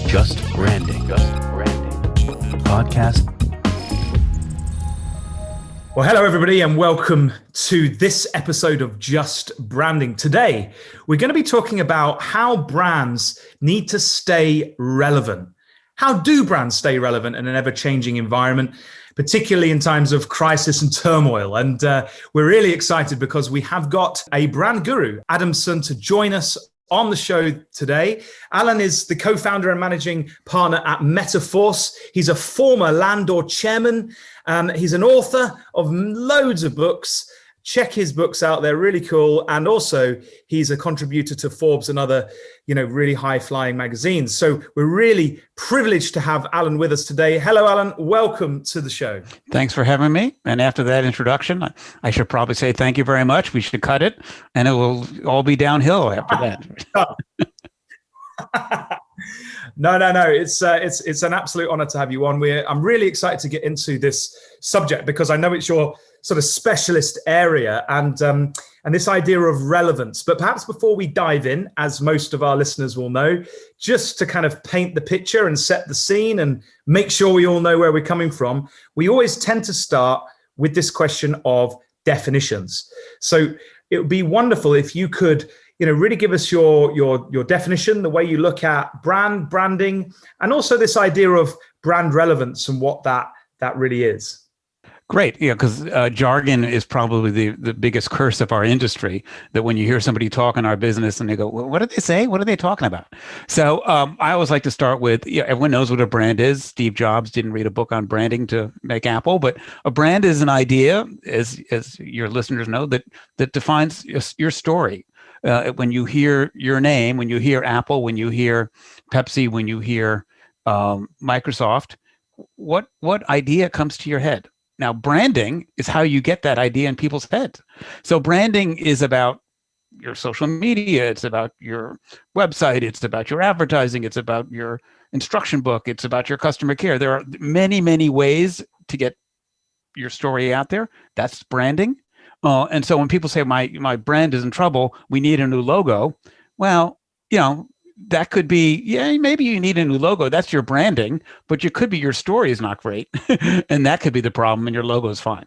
Just Branding. Podcast. Well, hello, everybody, and welcome to this episode of Just Branding. Today, we're going to be talking about how brands need to stay relevant. How do brands stay relevant in an ever-changing environment, particularly in times of crisis and turmoil? And we're really excited because we have got a brand guru, Adamson, to join us on the show today. Alan is the co-founder and managing partner at Metaforce. He's a former landlord chairman. He's an author of loads of books. Check his books out. They're really cool. And also he's a contributor to Forbes and other, really high flying magazines. So we're really privileged to have Alan with us today. Hello, Alan. Welcome to the show. Thanks for having me. And after that introduction, I should probably say thank you very much. We should cut it and it will all be downhill after that. No. It's an absolute honor to have you on. I'm really excited to get into this subject because I know it's your sort of specialist area and this idea of relevance. But perhaps before we dive in, as most of our listeners will know, just to kind of paint the picture and set the scene and make sure we all know where we're coming from, we always tend to start with this question of definitions. So it would be wonderful if you could really give us your definition, the way you look at branding, and also this idea of brand relevance and what that really is. Great. Yeah, because jargon is probably the biggest curse of our industry, that when you hear somebody talk in our business and they go, well, what did they say? What are they talking about? So I always like to start with, everyone knows what a brand is. Steve Jobs didn't read a book on branding to make Apple, but a brand is an idea, as your listeners know, that defines your story. When you hear your name, when you hear Apple, when you hear Pepsi, when you hear Microsoft, what idea comes to your head? Now, branding is how you get that idea in people's heads. So branding is about your social media. It's about your website. It's about your advertising. It's about your instruction book. It's about your customer care. There are many, many ways to get your story out there. That's branding. And so when people say my brand is in trouble, we need a new logo. Well, that could be, maybe you need a new logo. That's your branding, but it could be your story is not great. And that could be the problem and your logo is fine.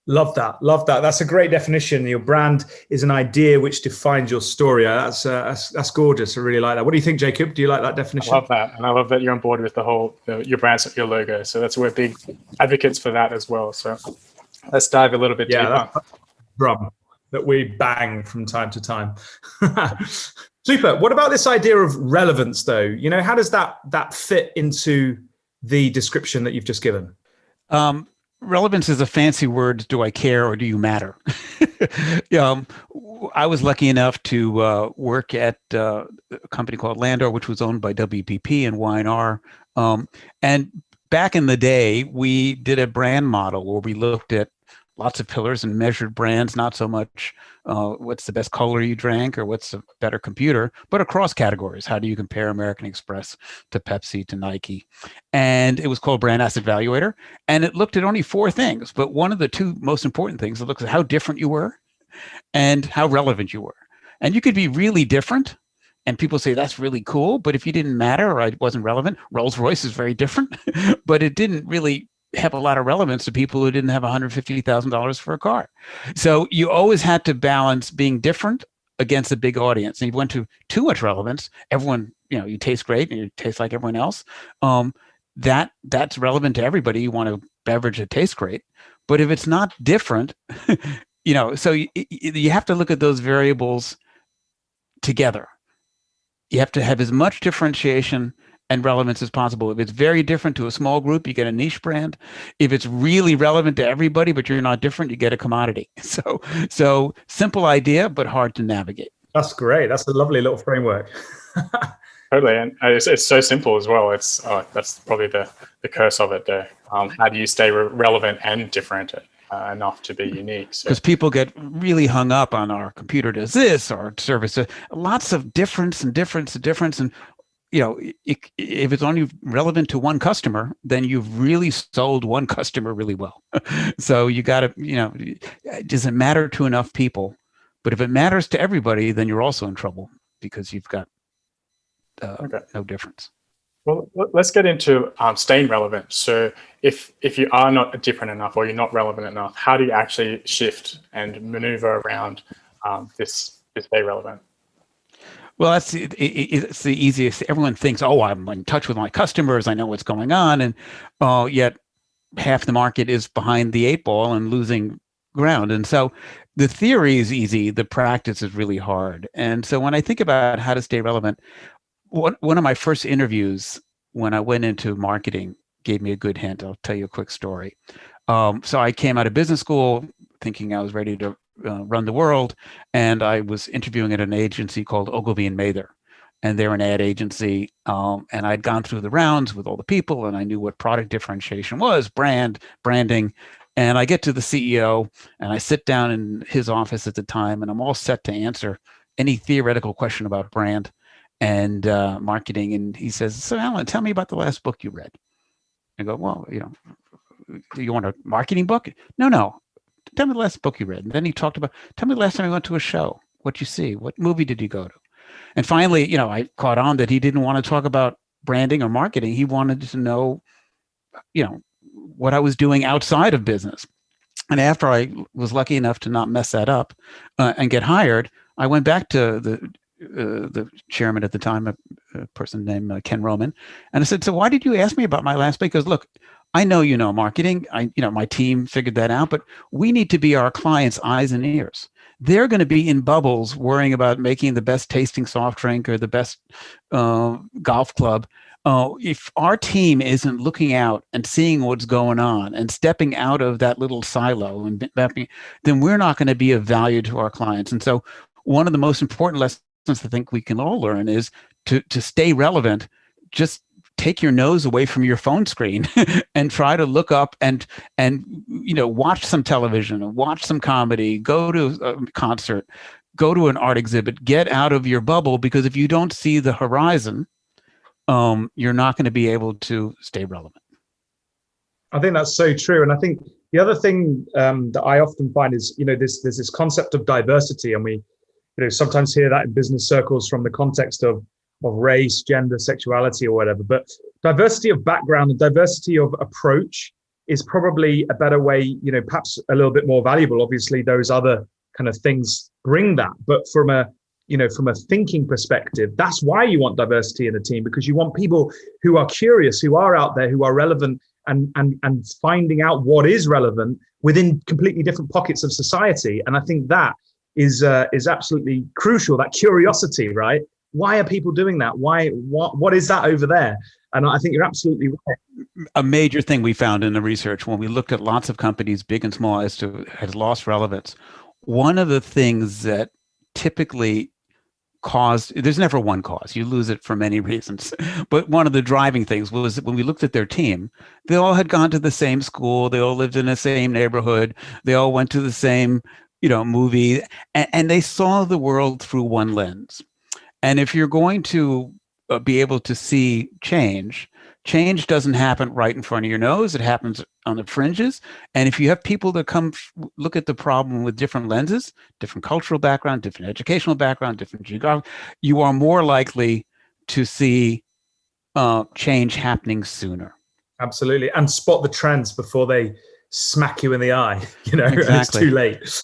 Love that. That's a great definition. Your brand is an idea which defines your story. That's gorgeous. I really like that. What do you think, Jacob? Do you like that definition? I love that. And I love that you're on board with the whole, your brand's your logo. So we're big advocates for that as well. So let's dive a little bit deeper. That's a drum that we bang from time to time. Super. What about this idea of relevance, though? How does that fit into the description that you've just given? Relevance is a fancy word. Do I care or do you matter? I was lucky enough to work at a company called Landor, which was owned by WPP and Y&R. And back in the day, we did a brand model where we looked at lots of pillars and measured brands, not so much what's the best color you drank or what's a better computer, but across categories. How do you compare American Express to Pepsi to Nike? And it was called Brand Asset Valuator. And it looked at only 4 things, but one of the 2 most important things, it looks at how different you were and how relevant you were. And you could be really different. And people say that's really cool, but if you didn't matter or I wasn't relevant, Rolls-Royce is very different, but it didn't really have a lot of relevance to people who didn't have $150,000 for a car. So you always had to balance being different against a big audience. And you went to too much relevance. Everyone, you taste great and you taste like everyone else. That's relevant to everybody. You want a beverage that tastes great. But if it's not different, so you have to look at those variables together. You have to have as much differentiation and relevance as possible. If it's very different to a small group, you get a niche brand. If it's really relevant to everybody, but you're not different, you get a commodity. So simple idea, but hard to navigate. That's great. That's a lovely little framework. Totally. And it's so simple as well. That's probably the curse of it there. How do you stay relevant and different enough to be unique? Because people get really hung up on our computer does this, our service. Lots of difference. And if it's only relevant to one customer, then you've really sold one customer really well. So you got to, does it matter to enough people? But if it matters to everybody, then you're also in trouble because you've got no difference. Well, let's get into staying relevant. So if you are not different enough or you're not relevant enough, how do you actually shift and maneuver around this stay relevant? Well, it's the easiest. Everyone thinks, oh, I'm in touch with my customers. I know what's going on. And yet half the market is behind the eight ball and losing ground. And so the theory is easy. The practice is really hard. And so when I think about how to stay relevant, one of my first interviews when I went into marketing gave me a good hint. I'll tell you a quick story. So I came out of business school thinking I was ready to run the world, and I was interviewing at an agency called Ogilvy and Mather, and they're an ad agency. And I'd gone through the rounds with all the people, and I knew what product differentiation was, branding. And I get to the CEO, and I sit down in his office at the time, and I'm all set to answer any theoretical question about brand and marketing. And he says, so Alan, tell me about the last book you read. I go, well, do you want a marketing book? No. Tell me the last book you read. And then he talked about, tell me the last time you went to a show, what you see, what movie did you go to? And finally, I caught on that he didn't want to talk about branding or marketing. He wanted to know, what I was doing outside of business. And after I was lucky enough to not mess that up and get hired, I went back to the chairman at the time, a person named Ken Roman, and I said, so why did you ask me about my last book? Because look, I know marketing. My team figured that out, but we need to be our clients' eyes and ears. They're going to be in bubbles worrying about making the best tasting soft drink or the best golf club. If our team isn't looking out and seeing what's going on and stepping out of that little silo and mapping, then we're not going to be of value to our clients. And so one of the most important lessons I think we can all learn is to stay relevant. Just take your nose away from your phone screen and try to look up and watch some television and watch some comedy, go to a concert, go to an art exhibit, get out of your bubble, because if you don't see the horizon, you're not going to be able to stay relevant. I think that's so true. And I think the other thing that I often find is, there's this concept of diversity, and we sometimes hear that in business circles from the context of race, gender, sexuality, or whatever. But diversity of background and diversity of approach is probably a better way, perhaps a little bit more valuable. Obviously, those other kind of things bring that. But from a thinking perspective, that's why you want diversity in a team, because you want people who are curious, who are out there, who are relevant, and finding out what is relevant within completely different pockets of society. And I think that is absolutely crucial, that curiosity, right? Why are people doing that? What is that over there? And I think you're absolutely right. A major thing we found in the research when we looked at lots of companies, big and small, has lost relevance. One of the things that typically there's never one cause, you lose it for many reasons, but one of the driving things was when we looked at their team, they all had gone to the same school, they all lived in the same neighborhood, they all went to the same movie, and they saw the world through one lens. And if you're going to be able to see change doesn't happen right in front of your nose. It happens on the fringes. And if you have people that come look at the problem with different lenses, different cultural background, different educational background, different geographic, you are more likely to see change happening sooner. Absolutely. And spot the trends before they smack you in the eye, Exactly. And it's too late.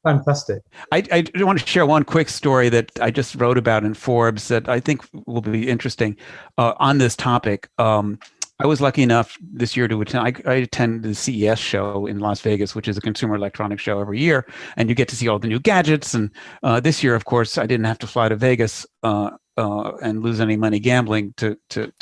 Fantastic. I want to share one quick story that I just wrote about in Forbes that I think will be interesting on this topic. I was lucky enough this year to attend. I attend the CES show in Las Vegas, which is a consumer electronics show every year, and you get to see all the new gadgets. And this year, of course, I didn't have to fly to Vegas and lose any money gambling to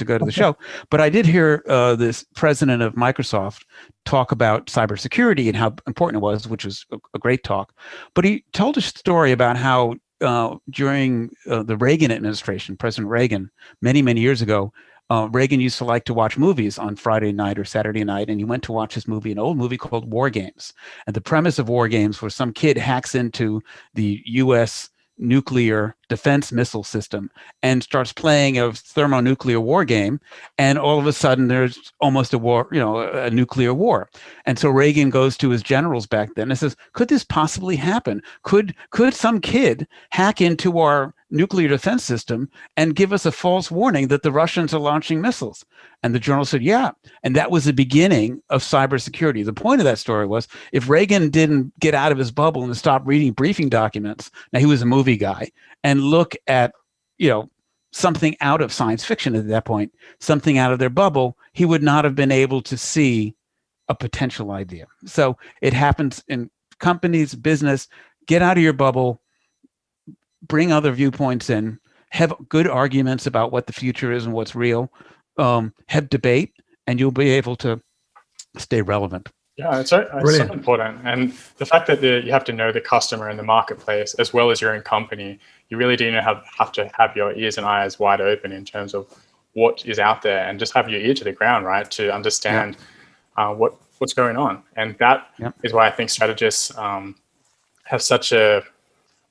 go to the show. But I did hear this president of Microsoft talk about cybersecurity and how important it was, which was a great talk. But he told a story about how during the Reagan administration, President Reagan, many, many years ago, Reagan used to like to watch movies on Friday night or Saturday night, and he went to watch this movie, an old movie called War Games. And the premise of War Games was some kid hacks into the U.S. nuclear defense missile system and starts playing a thermonuclear war game, and all of a sudden there's almost a war, a nuclear war. And so Reagan goes to his generals back then and says, could this possibly happen? Could some kid hack into our nuclear defense system and give us a false warning that the Russians are launching missiles? And the journal said, yeah. And that was the beginning of cybersecurity. The point of that story was, if Reagan didn't get out of his bubble and stop reading briefing documents, now he was a movie guy, and look at, something out of science fiction at that point, something out of their bubble, he would not have been able to see a potential idea. So it happens in companies, business. Get out of your bubble, bring other viewpoints in, have good arguments about what the future is and what's real, have debate, and you'll be able to stay relevant. Yeah, it's so important. And the fact that you have to know the customer and the marketplace as well as your own company, you really do have to have your ears and eyes wide open in terms of what is out there, and just have your ear to the ground, right, to understand what's going on. And that is why I think strategists have such a,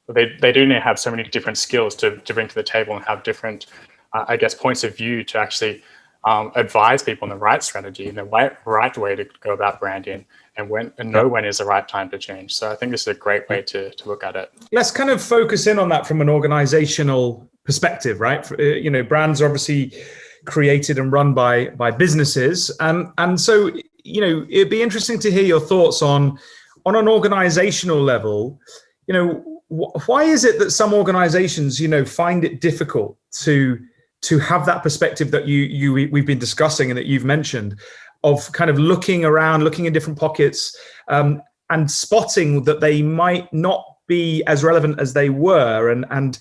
they do have so many different skills to bring to the table, and have different, points of view to actually advise people on the right strategy and the right way to go about branding, and know when is the right time to change. So I think this is a great way to look at it. Let's kind of focus in on that from an organizational perspective, right? Brands are obviously created and run by businesses. And so, it'd be interesting to hear your thoughts on an organizational level. Why is it that some organizations, find it difficult to have that perspective that we've been discussing and that you've mentioned, of kind of looking around, looking in different pockets, and spotting that they might not be as relevant as they were, and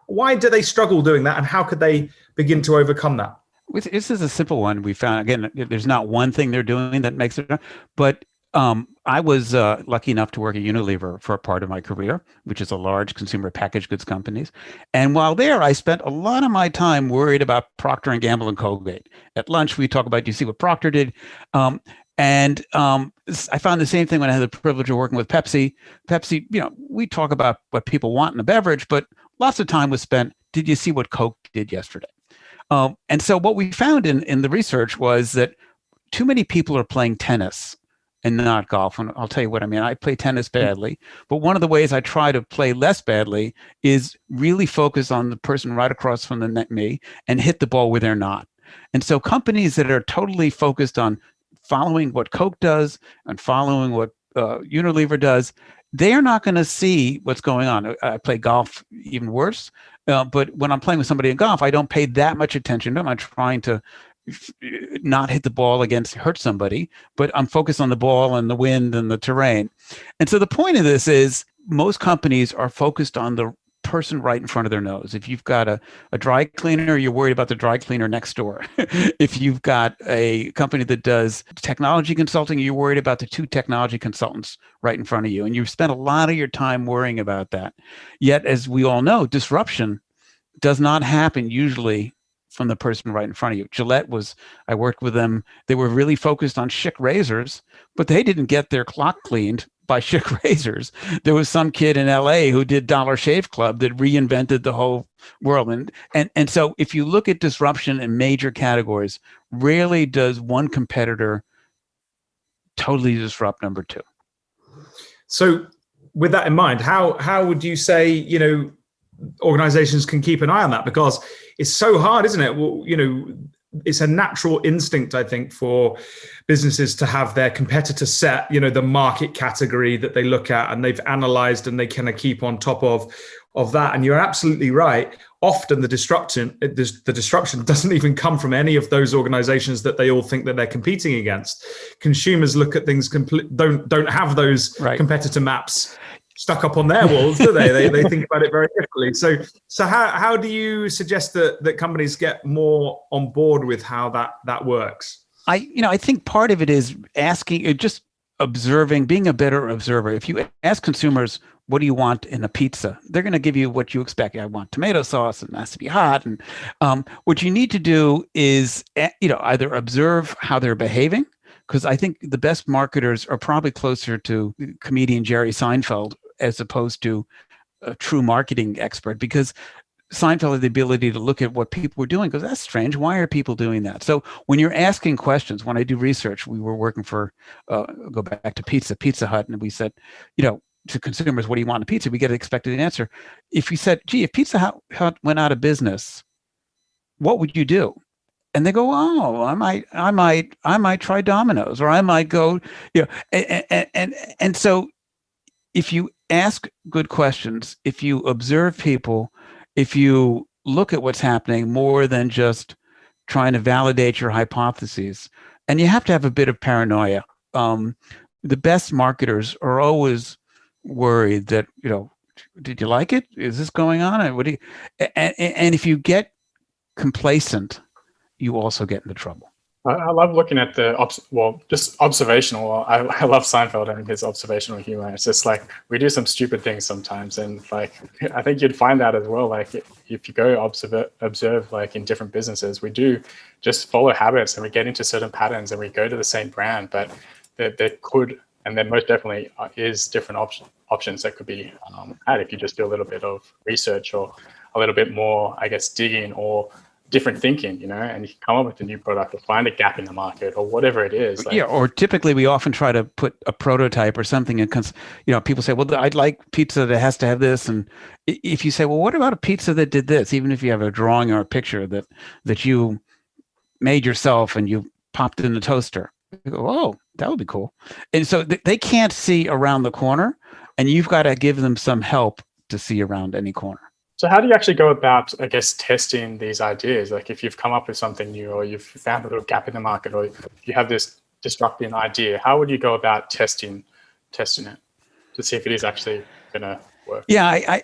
why do they struggle doing that, and how could they begin to overcome that? This is a simple one. We found, again, there's not one thing they're doing that makes it, but I was lucky enough to work at Unilever for a part of my career, which is a large consumer packaged goods companies. And while there, I spent a lot of my time worried about Procter & Gamble and Colgate. At lunch, we talk about, do you see what Procter did? And I found the same thing when I had the privilege of working with Pepsi. Pepsi, we talk about what people want in a beverage, but lots of time was spent, did you see what Coke did yesterday? And so what we found in the research was that too many people are playing tennis and not golf. And I'll tell you what I mean. I play tennis badly, but one of the ways I try to play less badly is really focus on the person right across from me and hit the ball where they're not. And so companies that are totally focused on following what Coke does and following what Unilever does, they are not going to see what's going on. I play golf even worse, but when I'm playing with somebody in golf, I don't pay that much attention to them. I'm trying to not hit the ball hurt somebody, but I'm focused on the ball and the wind and the terrain. And so the point of this is, most companies are focused on the person right in front of their nose. If you've got a dry cleaner, you're worried about the dry cleaner next door. If you've got a company that does technology consulting, you're worried about the two technology consultants right in front of you. And you've spent a lot of your time worrying about that. Yet, as we all know, disruption does not happen usually from the person right in front of you. Gillette I worked with them. They were really focused on Schick razors, but they didn't get their clock cleaned by Schick razors. There was some kid in LA who did Dollar Shave Club that reinvented the whole world. And so if you look at disruption in major categories, rarely does one competitor totally disrupt number two. So with that in mind, how would you say, organizations can keep an eye on that? Because it's so hard, isn't it? Well, it's a natural instinct, I think, for businesses to have their competitor set, the market category that they look at, and they've analyzed, and they kind of keep on top of that. And you're absolutely right. Often the disruption doesn't even come from any of those organizations that they all think that they're competing against. Consumers look at things don't have those competitor maps stuck up on their walls, do they? They think about it very differently. So how do you suggest that companies get more on board with how that works? I think part of it is asking, just observing, being a better observer. If you ask consumers, what do you want in a pizza? They're going to give you what you expect. I want tomato sauce, and it has to be hot. And what you need to do is, either observe how they're behaving, because I think the best marketers are probably closer to comedian Jerry Seinfeld as opposed to a true marketing expert, because Seinfeld had the ability to look at what people were doing, goes, that's strange. Why are people doing that? So when you're asking questions, when I do research, we were working for, go back to Pizza Hut, and we said, to consumers, what do you want in pizza? We get an expected answer. If you said, gee, if Pizza Hut went out of business, what would you do? And they go, oh, I might try Domino's, or I might go, and so if you ask good questions, if you observe people, if you look at what's happening more than just trying to validate your hypotheses, and you have to have a bit of paranoia. The best marketers are always worried that, did you like it? Is this going on? And and if you get complacent, you also get into trouble. I love looking at just observational. I love Seinfeld and his observational humor. It's just like we do some stupid things sometimes, and like I think you'd find that as well. Like if you go observe like in different businesses, we do just follow habits, and we get into certain patterns, and we go to the same brand, but there could, and then most definitely is different options that could be had if you just do a little bit of research or a little bit more, I guess, digging or different thinking, and you can come up with a new product or find a gap in the market or whatever it is. Yeah, or typically we often try to put a prototype or something, and people say, well, I'd like pizza that has to have this, and if you say, well, what about a pizza that did this, even if you have a drawing or a picture that you made yourself and you popped in the toaster, you go, oh, that would be cool. And so they can't see around the corner, and you've got to give them some help to see around any corner. So how do you actually go about, I guess, testing these ideas? Like if you've come up with something new, or you've found a little gap in the market, or you have this disruptive idea, how would you go about testing it to see if it is actually going to work? Yeah,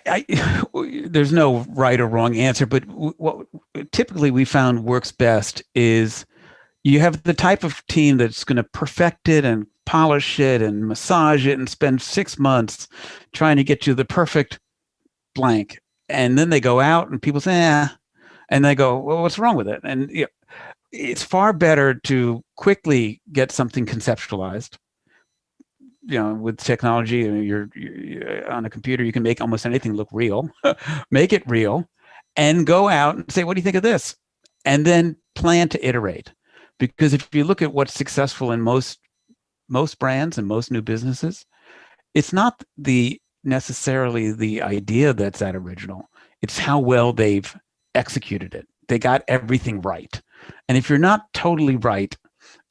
there's no right or wrong answer, but what typically we found works best is you have the type of team that's going to perfect it and polish it and massage it and spend 6 months trying to get you the perfect blank. And then they go out and people say, and they go, well, what's wrong with it? And it's far better to quickly get something conceptualized. With technology, you're on a computer, you can make almost anything look real, make it real, and go out and say, what do you think of this? And then plan to iterate. Because if you look at what's successful in most brands and most new businesses, it's not necessarily the idea that's that original. It's how well they've executed it. They got everything right. And if you're not totally right,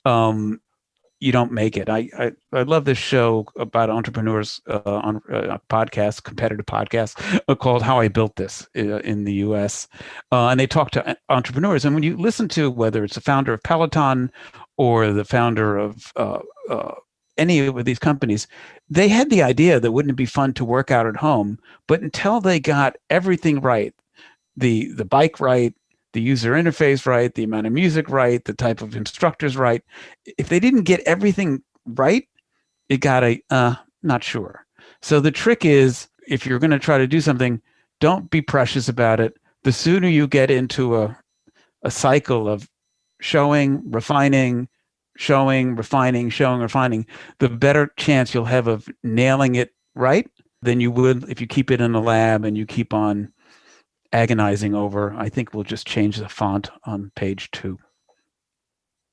you don't make it. I love this show about entrepreneurs on a podcast, competitive podcast, called How I Built This in the US. And they talk to entrepreneurs. And when you listen to whether it's the founder of Peloton or the founder of any of these companies, they had the idea that wouldn't it be fun to work out at home, but until they got everything right, the bike right, the user interface right, the amount of music right, the type of instructors right, if they didn't get everything right, it got not sure. So the trick is, if you're going to try to do something, don't be precious about it. The sooner you get into a cycle of showing, refining, the better chance you'll have of nailing it right than you would if you keep it in the lab and you keep on agonizing over, I think we'll just change the font on page 2.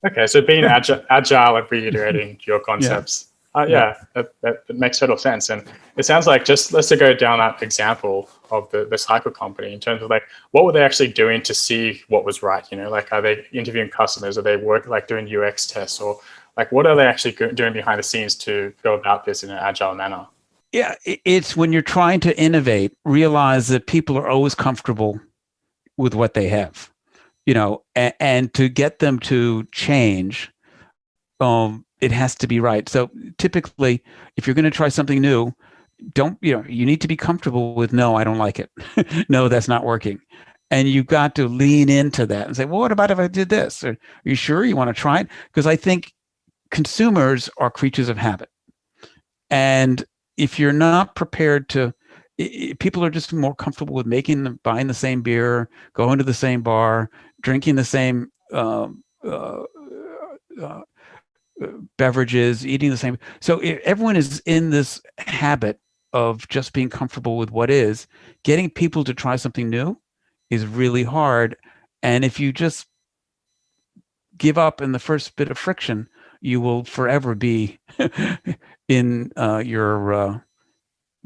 Okay, so being agile and reiterating your concepts. That makes total sense. And it sounds like, just let's go down that example of the cycle company in terms of like, what were they actually doing to see what was right? Like, are they interviewing customers? Are they doing UX tests? Or like, what are they actually doing behind the scenes to go about this in an agile manner? Yeah, it's when you're trying to innovate, realize that people are always comfortable with what they have, and to get them to change, it has to be right. So typically, if you're going to try something new, you need to be comfortable with, no, I don't like it. No, that's not working. And you've got to lean into that and say, well, what about if I did this? Are you sure you want to try it? Because I think consumers are creatures of habit. And if you're not prepared to, people are just more comfortable with buying the same beer, going to the same bar, drinking the same beverages, eating the same. So everyone is in this habit, of just being comfortable with what is. Getting people to try something new is really hard. And if you just give up in the first bit of friction, you will forever be in your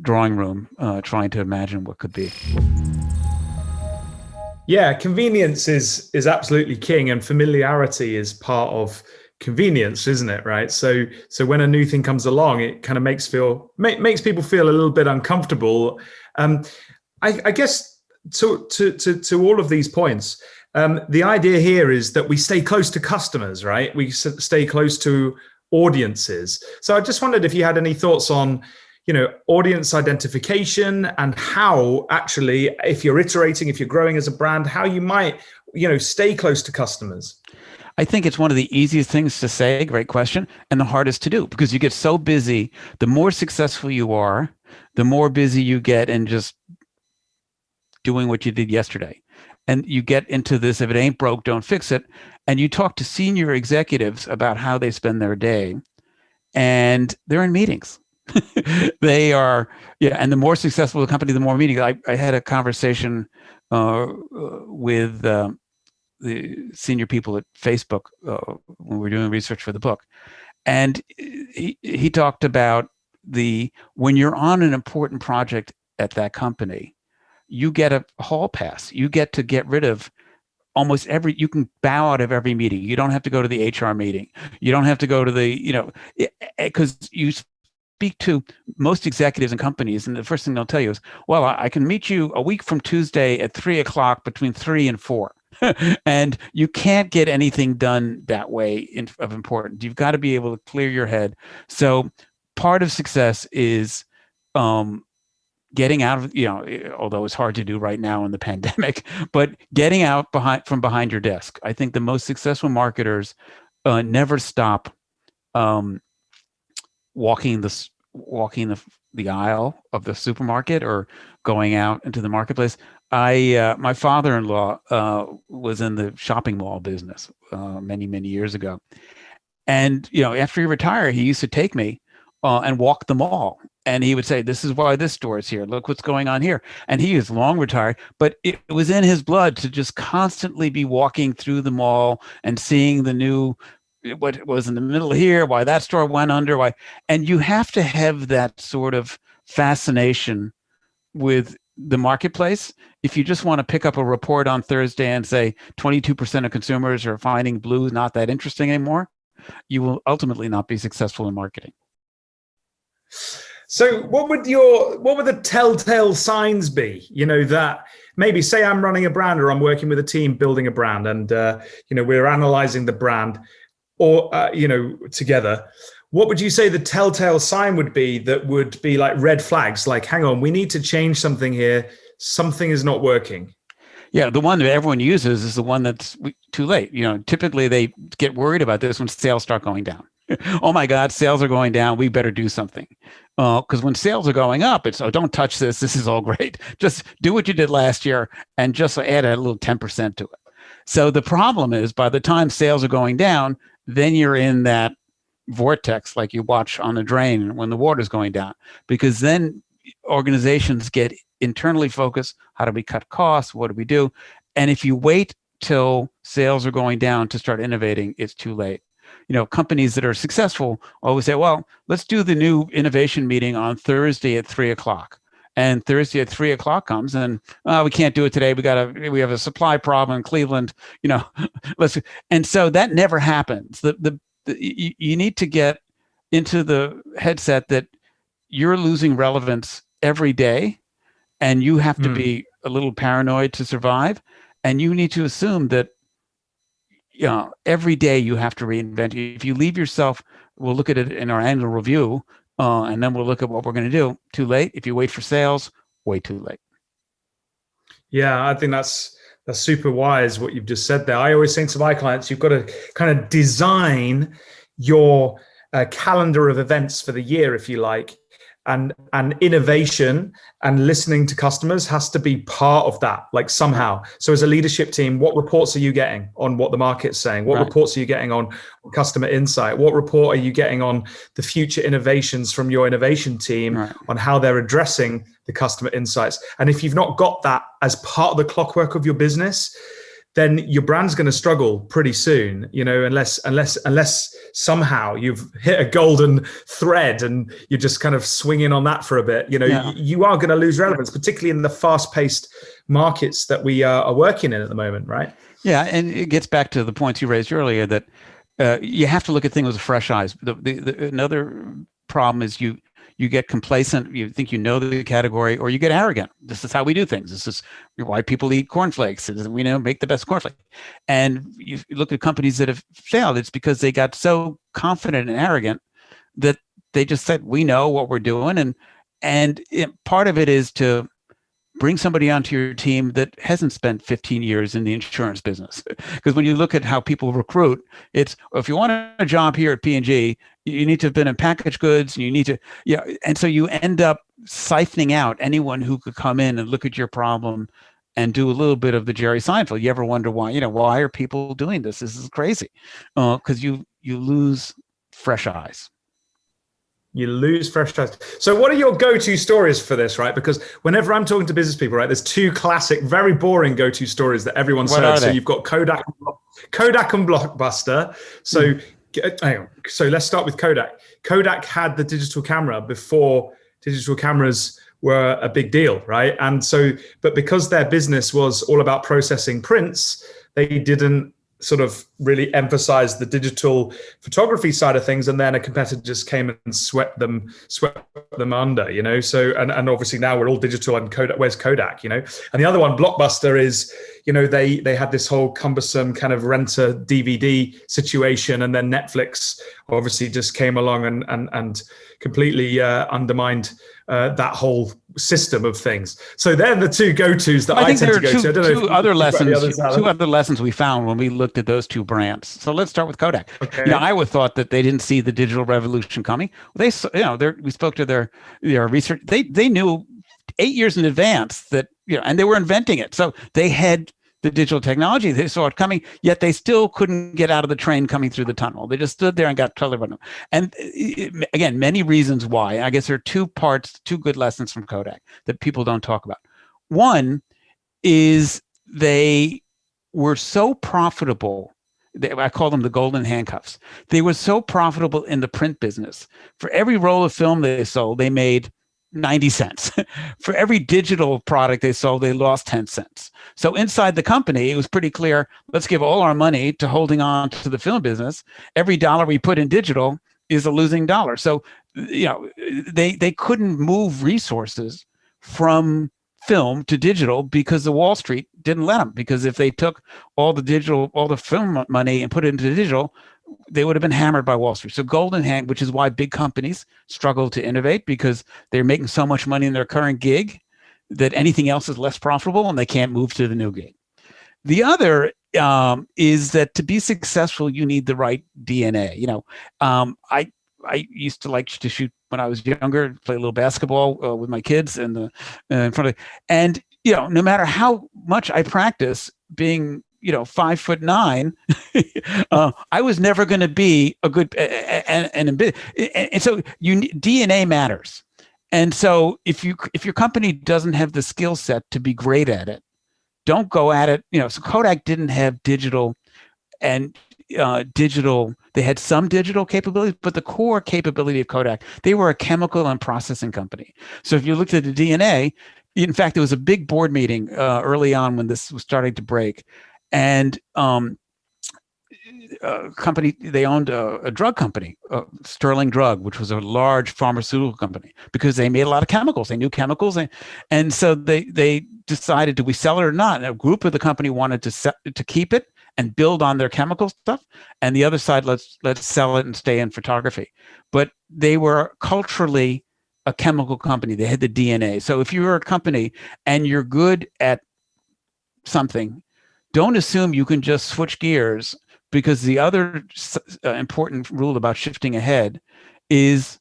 drawing room trying to imagine what could be. Yeah, convenience is absolutely king, and familiarity is part of convenience, isn't it? Right. So when a new thing comes along, it kind of makes people feel a little bit uncomfortable. I guess to all of these points, the idea here is that we stay close to customers, right? We stay close to audiences. So I just wondered if you had any thoughts on, audience identification, and how actually, if you're iterating, if you're growing as a brand, how you might, stay close to customers. I think it's one of the easiest things to say, great question, and the hardest to do, because you get so busy. The more successful you are, the more busy you get in just doing what you did yesterday. And you get into this, if it ain't broke, don't fix it. And you talk to senior executives about how they spend their day, and they're in meetings. They are, and the more successful the company, the more meetings. I had a conversation with the senior people at Facebook when we were doing research for the book. And he talked about when you're on an important project at that company, you get a hall pass. You get to get rid of almost you can bow out of every meeting. You don't have to go to the HR meeting. You don't have to go to because you speak to most executives and companies, and the first thing they'll tell you is, well, I can meet you a week from Tuesday at 3:00 between 3 and 4. And you can't get anything done that way of importance. You've got to be able to clear your head. So part of success is getting out of, although it's hard to do right now in the pandemic, but getting out from behind your desk. I think the most successful marketers never stop walking the aisle of the supermarket or going out into the marketplace. My father-in-law was in the shopping mall business many, many years ago. And, after he retired, he used to take me and walk the mall. And he would say, this is why this store is here. Look what's going on here. And he is long retired, but it was in his blood to just constantly be walking through the mall and seeing the new, what was in the middle here, why that store went under, why. And you have to have that sort of fascination with the marketplace. If you just want to pick up a report on Thursday and say 22% of consumers are finding blue not that interesting anymore, you will ultimately not be successful in marketing. So what would the telltale signs be, that maybe, say I'm running a brand, or I'm working with a team building a brand, and we're analyzing the brand, or together. What would you say the telltale sign would be that would be like red flags, like, hang on, we need to change something here, something is not working? Yeah, the one that everyone uses is the one that's too late. Typically they get worried about this when sales start going down. Oh my God, sales are going down, we better do something. Because when sales are going up, it's, oh, don't touch this, this is all great. Just do what you did last year and just add a little 10% to it. So the problem is, by the time sales are going down, then you're in that vortex like you watch on the drain when the water's going down, because then organizations get internally focused. How do we cut costs? What do we do? And if you wait till sales are going down to start innovating, it's too late. Companies that are successful always say, well, let's do the new innovation meeting on Thursday at 3:00. And Thursday at 3:00 comes, and we can't do it today. We have a supply problem in Cleveland. And so that never happens. You need to get into the headset that you're losing relevance every day, and you have to be a little paranoid to survive. And you need to assume that every day you have to reinvent. If you leave yourself, we'll look at it in our annual review, and then we'll look at what we're going to do. Too late. If you wait for sales, way too late. Yeah, I think that's super wise what you've just said there. I always say to my clients, you've got to kind of design your calendar of events for the year, if you like, and innovation and listening to customers has to be part of that, like somehow. So as a leadership team, what reports are you getting on what the market's saying? What reports are you getting on customer insight? What report are you getting on the future innovations from your innovation team on how they're addressing the customer insights? And if you've not got that as part of the clockwork of your business, then your brand's going to struggle pretty soon, unless somehow you've hit a golden thread and you're just kind of swinging on that for a bit. You are going to lose relevance, particularly in the fast-paced markets that we are working in at the moment, right? Yeah, and it gets back to the points you raised earlier that you have to look at things with fresh eyes. Another problem is you get complacent, you think you know the category, or you get arrogant. This is how we do things. This is why people eat cornflakes. We make the best cornflake. And you look at companies that have failed, it's because they got so confident and arrogant that they just said, we know what we're doing. And part of it is to bring somebody onto your team that hasn't spent 15 years in the insurance business. Because when you look at how people recruit, it's, if you want a job here at P&G, you need to have been in packaged goods, and you need to, and so you end up siphoning out anyone who could come in and look at your problem and do a little bit of the Jerry Seinfeld. You ever wonder why, why are people doing this? This is crazy. Because you lose fresh eyes. You lose fresh eyes. So what are your go-to stories for this, right? Because whenever I'm talking to business people, right, there's two classic, very boring go-to stories that everyone's heard. So you've got Kodak and Blockbuster. So hang on. So let's start with Kodak. Kodak had the digital camera before digital cameras were a big deal, right? And so, but because their business was all about processing prints, they didn't sort of really emphasize the digital photography side of things, and then a competitor just came and swept them under, so and obviously now we're all digital, and Kodak, where's Kodak, and the other one, Blockbuster, is they had this whole cumbersome kind of renter DVD situation, and then Netflix obviously just came along and completely undermined that whole system of things. So they're the two go-tos that I tend to go to. I don't know. Two other lessons we found when we looked at those two brands. So let's start with Kodak. Okay. I would thought that they didn't see the digital revolution coming. We spoke to their research. They knew 8 years in advance that, and they were inventing it. So they had the digital technology, they saw it coming, yet they still couldn't get out of the train coming through the tunnel. They just stood there and got totally run. And again, many reasons why. I guess there are two good lessons from Kodak that people don't talk about. One is they were so profitable. I call them the golden handcuffs. They were so profitable in the print business. For every roll of film they sold, they made 90 cents. For every digital product they sold, they lost 10 cents. So inside the company, it was pretty clear, let's give all our money to holding on to the film business. Every dollar we put in digital is a losing dollar. So, they couldn't move resources from film to digital because the Wall Street didn't let them. Because if they took all the film money and put it into digital, they would have been hammered by Wall Street. So golden hand, which is why big companies struggle to innovate, because they're making so much money in their current gig that anything else is less profitable and they can't move to the new gig. The other is that to be successful, you need the right DNA. I used to like to shoot when I was younger, play a little basketball with my kids in front of, and no matter how much I practice being 5'9", I was never going to be a good and so DNA matters. And so if your company doesn't have the skill set to be great at it, don't go at it. So Kodak didn't have digital, and they had some digital capabilities, but the core capability of Kodak, they were a chemical and processing company. So if you looked at the DNA, in fact, there was a big board meeting early on when this was starting to break. And company, they owned a drug company, Sterling Drug, which was a large pharmaceutical company, because they made a lot of chemicals. They knew chemicals, and so they decided, do we sell it or not? And a group of the company wanted to keep it and build on their chemical stuff, and the other side, let's sell it and stay in photography. But they were culturally a chemical company. They had the DNA. So if you're a company and you're good at something, don't assume you can just switch gears, because the other important rule about shifting ahead is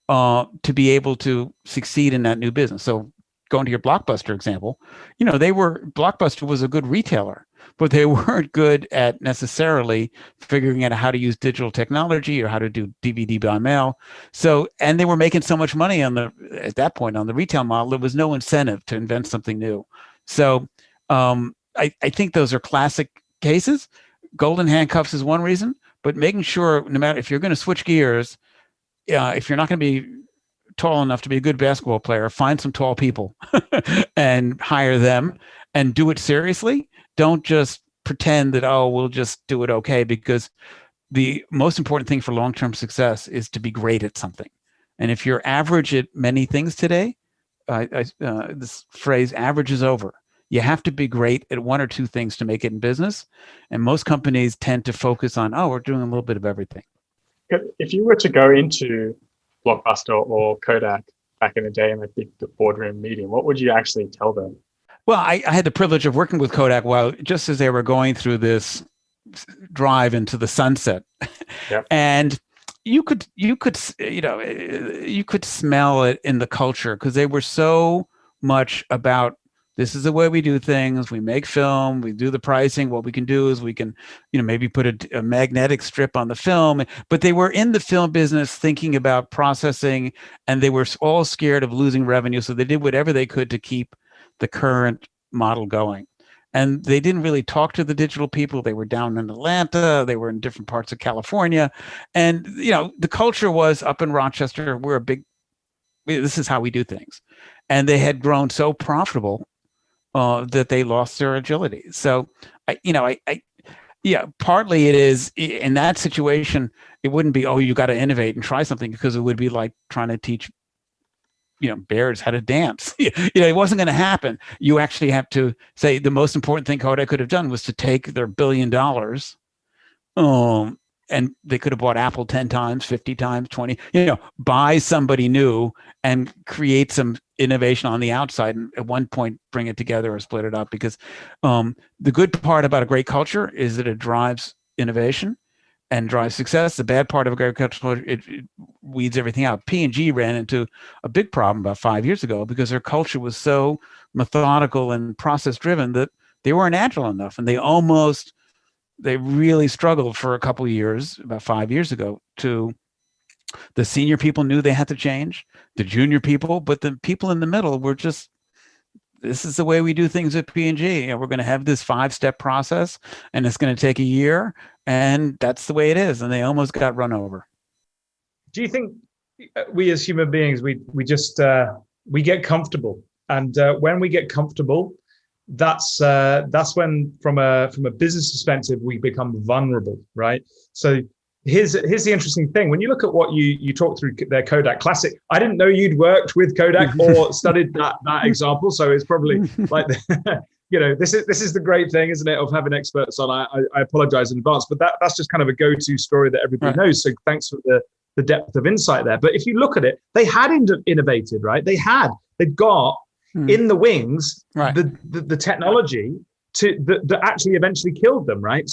to be able to succeed in that new business. So going to your Blockbuster example, Blockbuster was a good retailer, but they weren't good at necessarily figuring out how to use digital technology or how to do DVD by mail. So, and they were making so much money at that point on the retail model, there was no incentive to invent something new. So I think those are classic cases. Golden handcuffs is one reason, but making sure no matter if you're going to switch gears, if you're not going to be tall enough to be a good basketball player, find some tall people and hire them and do it seriously. Don't just pretend that, we'll just do it okay, because the most important thing for long-term success is to be great at something. And if you're average at many things today, this phrase, average is over. You have to be great at one or two things to make it in business. And most companies tend to focus on, we're doing a little bit of everything. If you were to go into Blockbuster or Kodak back in the day in the boardroom meeting, what would you actually tell them? Well, I had the privilege of working with Kodak just as they were going through this drive into the sunset. Yep. And you could smell it in the culture, because they were so much about, this is the way we do things. We make film, we do the pricing. What we can do is we can, maybe put a magnetic strip on the film, but they were in the film business thinking about processing, and they were all scared of losing revenue. So they did whatever they could to keep the current model going. And they didn't really talk to the digital people. They were down in Atlanta. They were in different parts of California. And, the culture was up in Rochester. This is how we do things. And they had grown so profitable that they lost their agility. So, partly it is in that situation, it wouldn't be, you got to innovate and try something, because it would be like trying to teach, bears how to dance. It wasn't going to happen. You actually have to say the most important thing Kodak could have done was to take their $1 billion, and they could have bought Apple 10 times, 50 times, 20, buy somebody new and create some innovation on the outside, and at one point bring it together or split it up. Because the good part about a great culture is that it drives innovation and drives success. The bad part of a great culture, it weeds everything out. P&G ran into a big problem about 5 years ago because their culture was so methodical and process driven that they weren't agile enough, and they really struggled for a couple of years, about 5 years ago. The senior people knew they had to change, the junior people, but the people in the middle were just, this is the way we do things at P&G. We're going to have this 5-step process, and it's going to take a year, and that's the way it is. And they almost got run over. Do you think we as human beings, we get comfortable, and when we get comfortable, that's when from a business perspective we become vulnerable, right? So here's the interesting thing. When you look at what you talked through their Kodak Classic, I didn't know you'd worked with Kodak or studied that example. So it's probably like, this is the great thing, isn't it, of having experts on. I apologize in advance, but that's just kind of a go-to story that everybody knows. So thanks for the depth of insight there. But if you look at it, they had innovated, right? They'd got in the wings the technology that actually eventually killed them, right?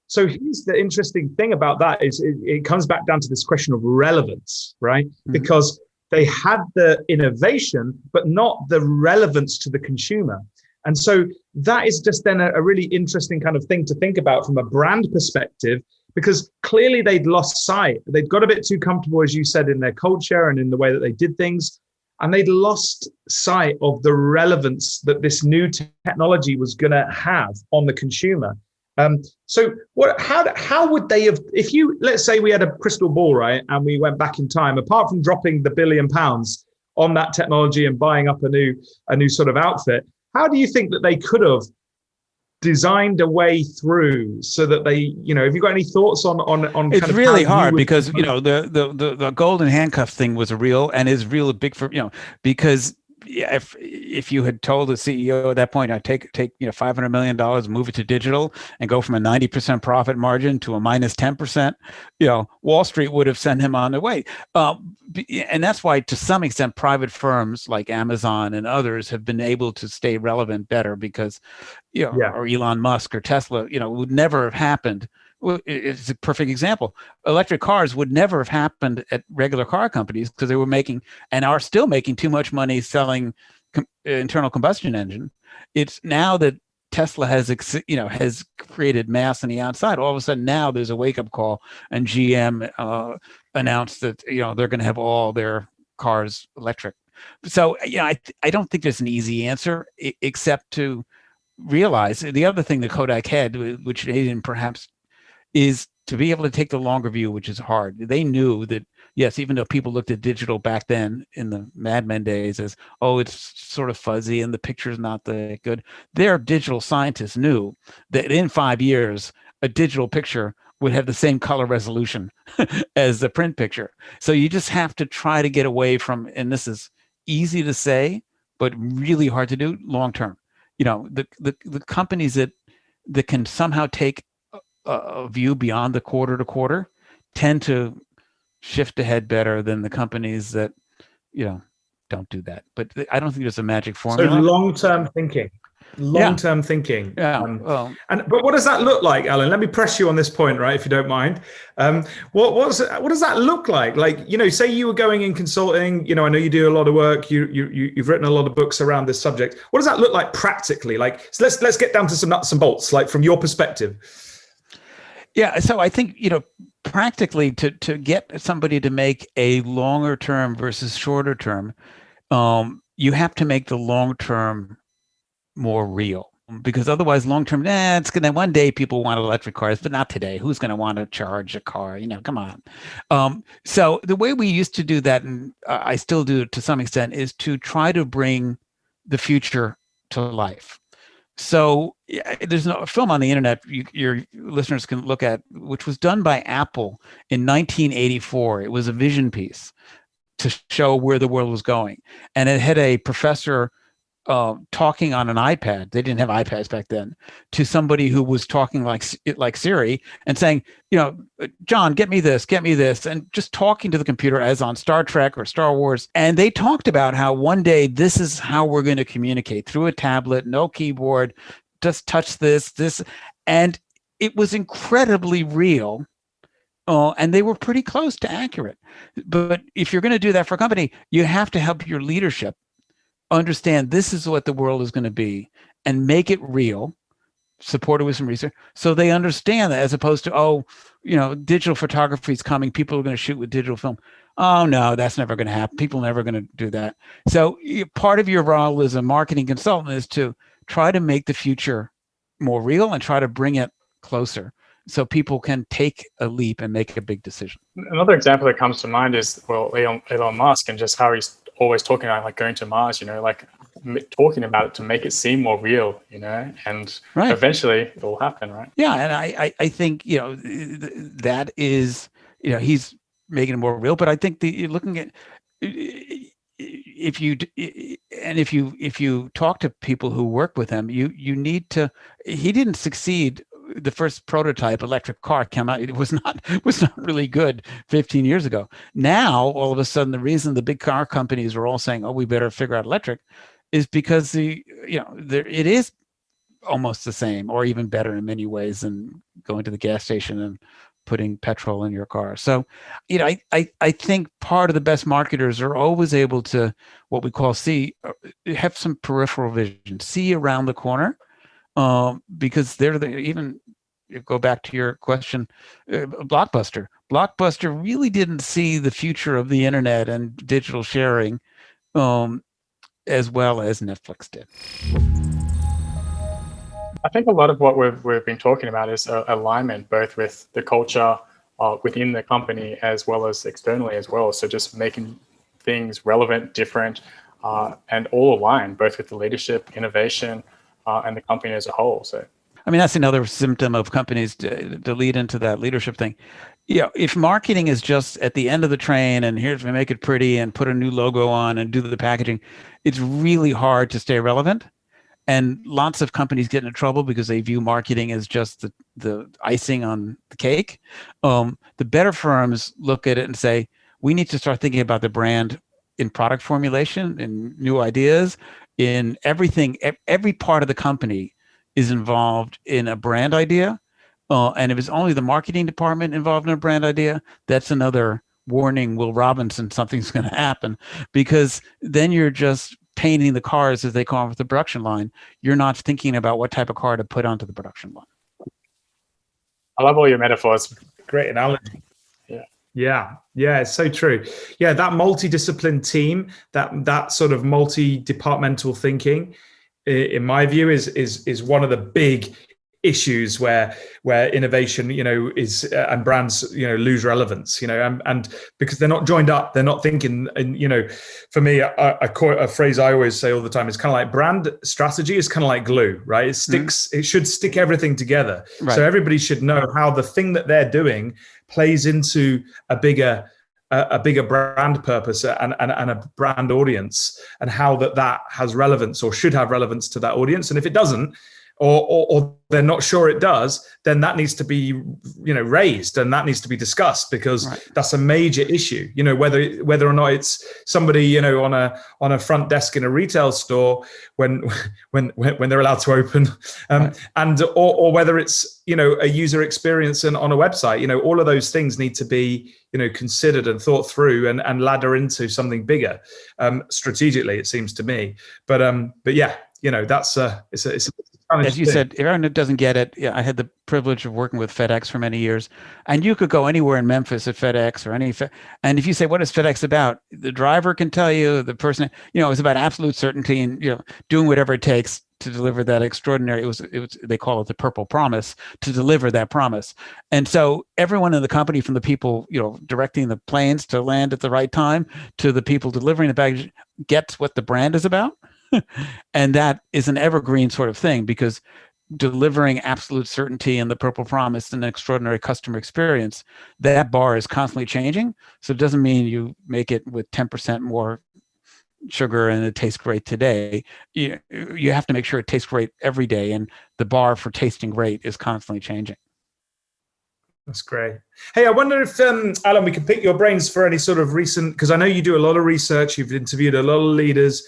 So here's the interesting thing about that is it comes back down to this question of relevance, right? Because they had the innovation, but not the relevance to the consumer. And so that is just then a really interesting kind of thing to think about from a brand perspective, because clearly they'd lost sight. They'd got a bit too comfortable, as you said, in their culture and in the way that they did things. And they'd lost sight of the relevance that this new technology was going to have on the consumer. So how would they have, let's say we had a crystal ball, right? And we went back in time, apart from dropping the £1 billion on that technology and buying up a new sort of outfit, how do you think that they could have designed a way through so that they, have you got any thoughts on it's kind of really hard because, the golden handcuff thing was and is real big for, because if you had told the CEO at that point, I'd take $500 million, move it to digital, and go from a 90% profit margin to a minus 10%, Wall Street would have sent him on their way. and that's why, to some extent, private firms like Amazon and others have been able to stay relevant better because, or Elon Musk or Tesla, would never have happened. It's a perfect example. Electric cars would never have happened at regular car companies because they were making and are still making too much money selling internal combustion engine. It's now that Tesla has created mass on the outside. All of a sudden now there's a wake up call, and GM announced that they're going to have all their cars electric. So I don't think there's an easy answer except to realize the other thing that Kodak had, which they didn't perhaps, is to be able to take the longer view, which is hard. They knew that, yes, even though people looked at digital back then in the Mad Men days as, it's sort of fuzzy and the picture's not that good, their digital scientists knew that in 5 years, a digital picture would have the same color resolution as the print picture. So you just have to try to get away from, and this is easy to say, but really hard to do long term. The companies that can somehow take a view beyond the quarter to quarter tend to shift ahead better than the companies that don't do that. But I don't think there's a magic formula. So long-term thinking. Thinking. Yeah. But what does that look like, Alan? Let me press you on this point, right, if you don't mind. What does that look like? Like, say you were going in consulting, I know you do a lot of work, you've written a lot of books around this subject. What does that look like practically? Like, so let's get down to some nuts and bolts, like from your perspective. Yeah, so I think, practically to get somebody to make a longer term versus shorter term, you have to make the long term more real, because otherwise long term, it's gonna, one day people want electric cars, but not today. Who's gonna want to charge a car? Come on. So the way we used to do that, and I still do to some extent, is to try to bring the future to life. So there's a film on the internet your listeners can look at, which was done by Apple in 1984. It was a vision piece to show where the world was going. And it had a professor talking on an iPad. They didn't have iPads back then, to somebody who was talking like Siri and saying, John, get me this, and just talking to the computer as on Star Trek or Star Wars. And they talked about how one day this is how we're going to communicate, through a tablet, no keyboard, just touch this, and it was incredibly real. And they were pretty close to accurate. But if you're going to do that for a company, you have to help your leadership understand this is what the world is going to be and make it real, supported with some research, so they understand that, as opposed to, digital photography is coming, people are going to shoot with digital film. Oh no, that's never going to happen. People are never going to do that. So part of your role as a marketing consultant is to try to make the future more real and try to bring it closer so people can take a leap and make a big decision. Another example that comes to mind is, Elon Musk, and just how he's always talking about like going to Mars, talking about it to make it seem more real, and eventually it will happen, right? Yeah, and I think that is, he's making it more real. But I think you're looking at, if you talk to people who work with him, you need to. He didn't succeed. The first prototype electric car came out. It was not really good 15 years ago. Now, all of a sudden, the reason the big car companies are all saying, we better figure out electric, is because it is almost the same or even better in many ways than going to the gas station and putting petrol in your car. So, I think part of the best marketers are always able to, what we call have some peripheral vision, see around the corner. Because even go back to your question, Blockbuster really didn't see the future of the internet and digital sharing as well as Netflix did. I think a lot of what we've been talking about is alignment, both with the culture within the company as well as externally as well. So just making things relevant, different, and all aligned, both with the leadership, innovation, and the company as a whole. So, that's another symptom of companies to lead into that leadership thing. If marketing is just at the end of the train and here's we make it pretty and put a new logo on and do the packaging, it's really hard to stay relevant. And lots of companies get into trouble because they view marketing as just the icing on the cake. The better firms look at it and say, we need to start thinking about the brand in product formulation, in new ideas, in everything. Every part of the company is involved in a brand idea. And if it's only the marketing department involved in a brand idea, that's another warning, Will Robinson, something's going to happen, because then you're just painting the cars as they come off the production line. You're not thinking about what type of car to put onto the production line. I love all your metaphors. Great analogy. Yeah. Yeah, it's so true. Yeah, that multidiscipline team, that sort of multi-departmental thinking, in my view, is one of the big issues where innovation, is and brands, lose relevance, and because they're not joined up, they're not thinking. And for me, a phrase I always say all the time is kind of like brand strategy is kind of like glue, right? It sticks. It should stick everything together. Right. So everybody should know how the thing that they're doing plays into a bigger brand purpose and a brand audience, and how that has relevance or should have relevance to that audience. And if it doesn't, or they're not sure it does, then that needs to be raised, and that needs to be discussed, because that's a major issue. Whether or not it's somebody on a front desk in a retail store when they're allowed to open, and or whether it's a user experience on a website. All of those things need to be considered and thought through and ladder into something bigger, strategically, it seems to me. But yeah, that's it's as you said, if everyone doesn't get it, I had the privilege of working with FedEx for many years, and you could go anywhere in Memphis at FedEx or and if you say, what is FedEx about? The driver can tell you, the person, it's about absolute certainty and, doing whatever it takes to deliver that extraordinary, it was they call it the purple promise, to deliver that promise. And so everyone in the company, from the people, directing the planes to land at the right time, to the people delivering the baggage, gets what the brand is about. And that is an evergreen sort of thing, because delivering absolute certainty and the purple promise and an extraordinary customer experience, that bar is constantly changing. So it doesn't mean you make it with 10% more sugar and it tastes great today. You have to make sure it tastes great every day, and the bar for tasting great is constantly changing. That's great. Hey, I wonder if, Alan, we could pick your brains for any sort of recent, because I know you do a lot of research, you've interviewed a lot of leaders.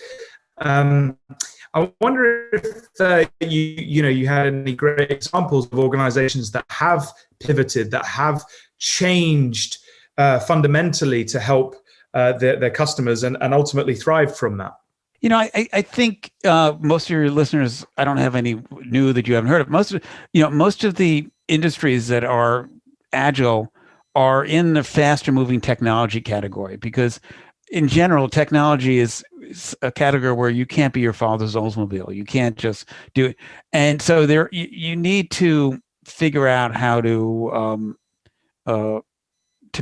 I wonder if you had any great examples of organizations that have pivoted, that have changed fundamentally to help their customers and ultimately thrive from that. I think most of your listeners, I don't have any new that you haven't heard of. Most of the industries that are agile are in the faster moving technology category, because in general, technology is a category where you can't be your father's Oldsmobile. You can't just do it. And so you need to figure out how to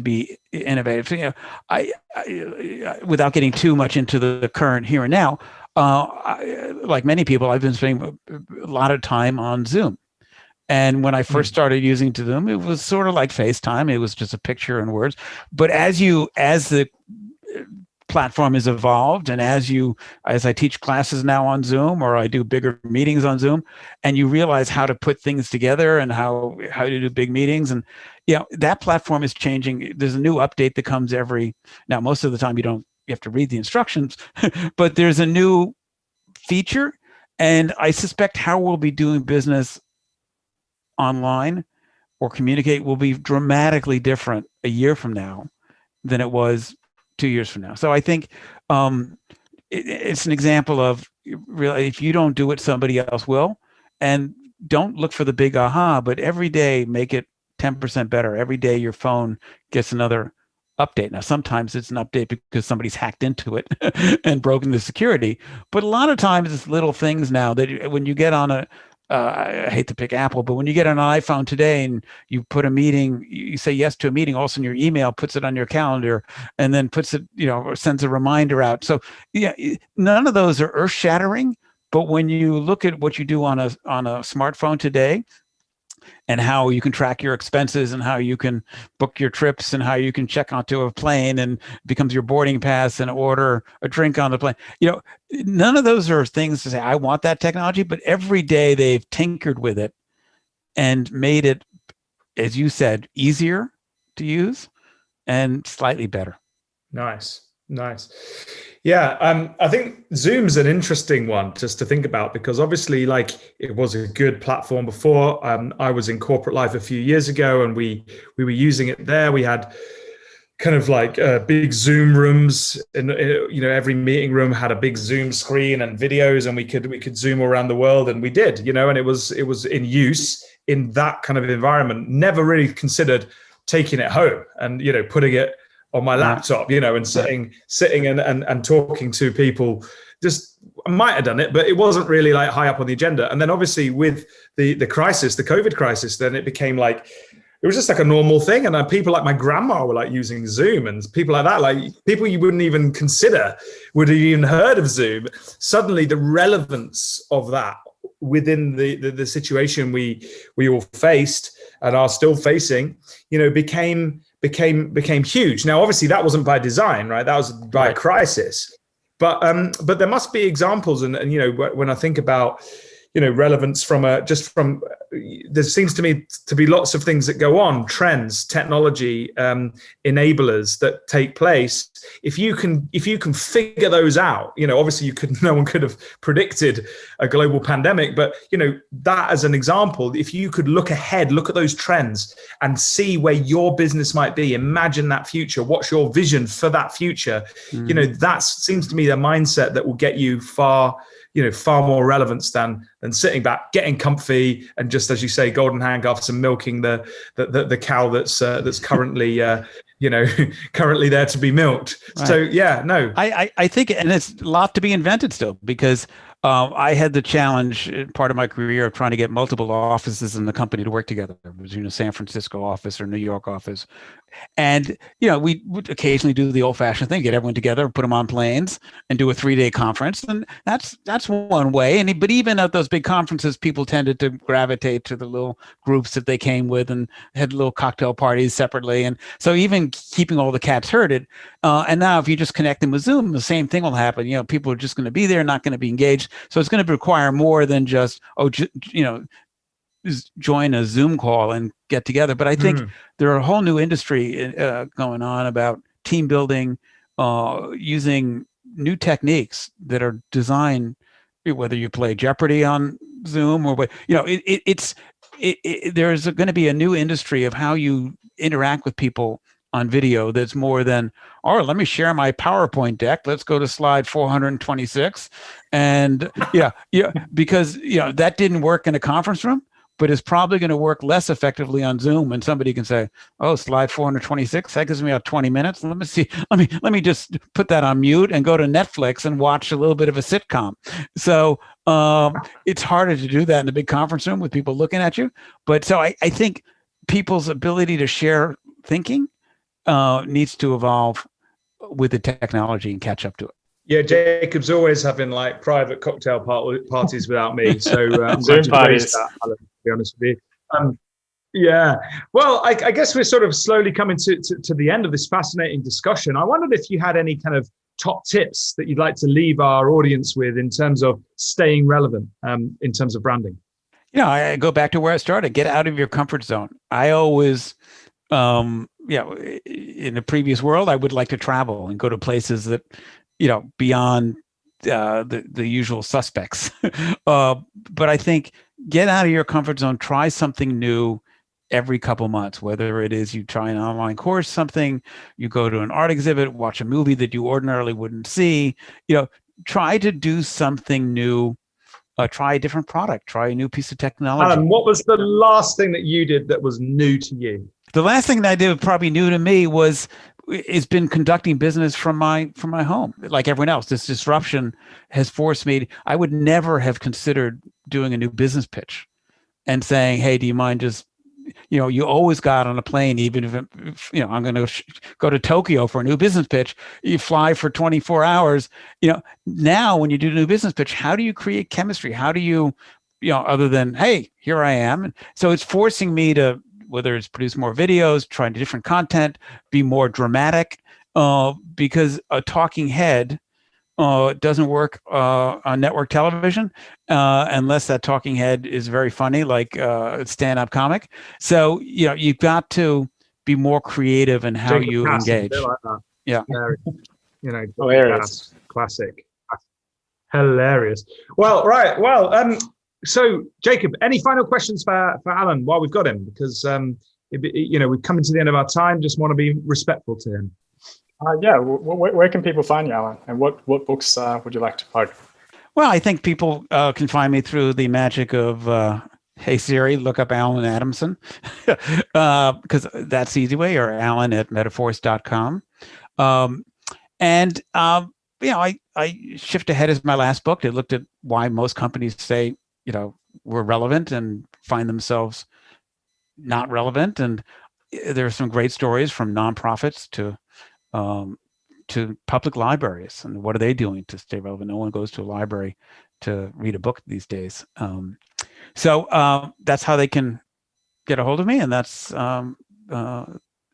be innovative. I without getting too much into the current here and now, like many people, I've been spending a lot of time on Zoom. And when I first started using Zoom, it was sort of like FaceTime. It was just a picture and words. But as the platform has evolved, and as I teach classes now on Zoom, or I do bigger meetings on Zoom, and you realize how to put things together and how to do big meetings, and that platform is changing. There's a new update that comes now most of the time you have to read the instructions, but there's a new feature, and I suspect how we'll be doing business online or communicate will be dramatically different a year from now than it was 2 years from now. So I think it's an example of, really, if you don't do it, somebody else will. And don't look for the big aha, but every day make it 10% better. Every day your phone gets another update. Now, sometimes it's an update because somebody's hacked into it and broken the security. But a lot of times it's little things now that when you get on I hate to pick Apple, but when you get an iPhone today and you put a meeting, you say yes to a meeting, all of a sudden your email puts it on your calendar and then puts it, or sends a reminder out. So none of those are earth shattering, but when you look at what you do on a smartphone today, and how you can track your expenses and how you can book your trips and how you can check onto a plane and it becomes your boarding pass and order a drink on the plane. None of those are things to say, I want that technology, but every day they've tinkered with it and made it, as you said, easier to use and slightly better. Nice. Yeah, I think Zoom's an interesting one just to think about, because obviously, like, it was a good platform before. I was in corporate life a few years ago, and we were using it there. We had kind of like big Zoom rooms, and every meeting room had a big Zoom screen and videos, and we could Zoom around the world, and we did, and it was in use in that kind of environment. Never really considered taking it home and putting it on my laptop, and sitting and talking to people. Just, I might have done it, but it wasn't really like high up on the agenda. And then obviously with the crisis, the COVID crisis, then it became like, it was just like a normal thing. And people like my grandma were like using Zoom, and people like that, like people you wouldn't even consider would have even heard of Zoom. Suddenly the relevance of that within the situation we all faced and are still facing, became huge. Now, obviously that wasn't by design, right? That was by a crisis. But there must be examples. And when I think about, relevance there seems to me to be lots of things that go on, trends, technology, enablers that take place. If you can figure those out, obviously no one could have predicted a global pandemic, but that as an example, if you could look ahead, look at those trends and see where your business might be, imagine that future, what's your vision for that future? That seems to me the mindset that will get you far more relevance than sitting back, getting comfy, and just, as you say, golden handcuffs and milking the cow that's currently currently there to be milked. Right. So I think, and it's a lot to be invented still, because I had the challenge, part of my career, of trying to get multiple offices in the company to work together. It was, San Francisco office or New York office. And, we would occasionally do the old fashioned thing, get everyone together, put them on planes and do a 3-day conference. And that's one way. But even at those big conferences, people tended to gravitate to the little groups that they came with and had little cocktail parties separately. And so even keeping all the cats herded. And now if you just connect them with Zoom, the same thing will happen. People are just going to be there, not going to be engaged. So it's going to require more than just, join a Zoom call and get together. But I think there are a whole new industry going on about team building, using new techniques that are designed, whether you play Jeopardy on Zoom or what, there's going to be a new industry of how you interact with people on video that's more than, let me share my PowerPoint deck. Let's go to slide 426. And because, that didn't work in a conference room, but it's probably going to work less effectively on Zoom when somebody can say, slide 426, that gives me about 20 minutes. Let me see. Let me just put that on mute and go to Netflix and watch a little bit of a sitcom. So it's harder to do that in a big conference room with people looking at you. But so I think people's ability to share thinking needs to evolve with the technology and catch up to it. Yeah, Jacob's always having like private cocktail parties without me. So Zoom parties. To be honest with you. Yeah. Well, I guess we're sort of slowly coming to the end of this fascinating discussion. I wondered if you had any kind of top tips that you'd like to leave our audience with in terms of staying relevant, in terms of branding. I go back to where I started. Get out of your comfort zone. I always, in the previous world, I would like to travel and go to places that, beyond the usual suspects. But I think get out of your comfort zone, try something new every couple months, whether it is you try an online course, something, you go to an art exhibit, watch a movie that you ordinarily wouldn't see, try to do something new, try a different product, try a new piece of technology. Alan, what was the last thing that you did that was new to you? The last thing that I did probably new to me it's been conducting business from my home. Like everyone else, this disruption has forced me. I would never have considered doing a new business pitch and saying, hey, do you mind just, you always got on a plane, even if I'm going to go to Tokyo for a new business pitch, you fly for 24 hours. Now when you do a new business pitch, how do you create chemistry? How do you, other than, hey, here I am. And so it's forcing me to, whether it's produce more videos, try different content, be more dramatic, because a talking head doesn't work on network television unless that talking head is very funny, like a stand-up comic. So, you've got to be more creative in how you engage. Like that. Yeah. You know, Hilarious. Classic. Hilarious. Well, right. Well, so Jacob, any final questions for Alan while we've got him? Because you know, we've come into the end of our time. Just want to be respectful to him. Yeah. Where can people find you, Alan? And what books would you like to plug? Well, I think people can find me through the magic of hey Siri, look up Alan Adamson, because that's the easy way, or Alan at Metaforce.com. And you know, I Shift Ahead is my last book. It looked at why most companies say, you know, we're relevant and find themselves not relevant. And there are some great stories from nonprofits to public libraries, and what are they doing to stay relevant? No one goes to a library to read a book these days. So that's how they can get a hold of me, and that's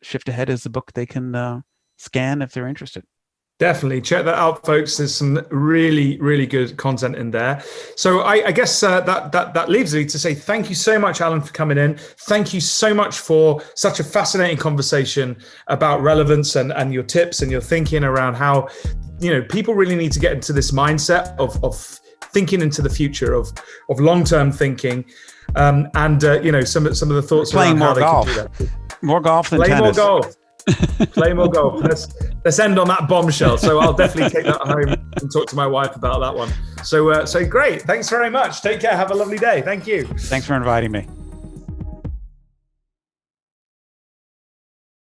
Shift Ahead is the book they can scan if they're interested. Definitely check that out, folks. There's some really, really good content in there. So I guess that leaves me to say thank you so much, Alan, for coming in. Thank you so much for such a fascinating conversation about relevance and your tips and your thinking around how, you know, people really need to get into this mindset of thinking into the future, of long-term thinking, and you know, some of the thoughts playing around more how golf. they can do that. More golf than Play tennis. more golf. Play more golf. Let's end on that bombshell. So I'll definitely take that home and talk to my wife about that one. So great. Thanks very much. Take care. Have a lovely day. Thank you. Thanks for inviting me.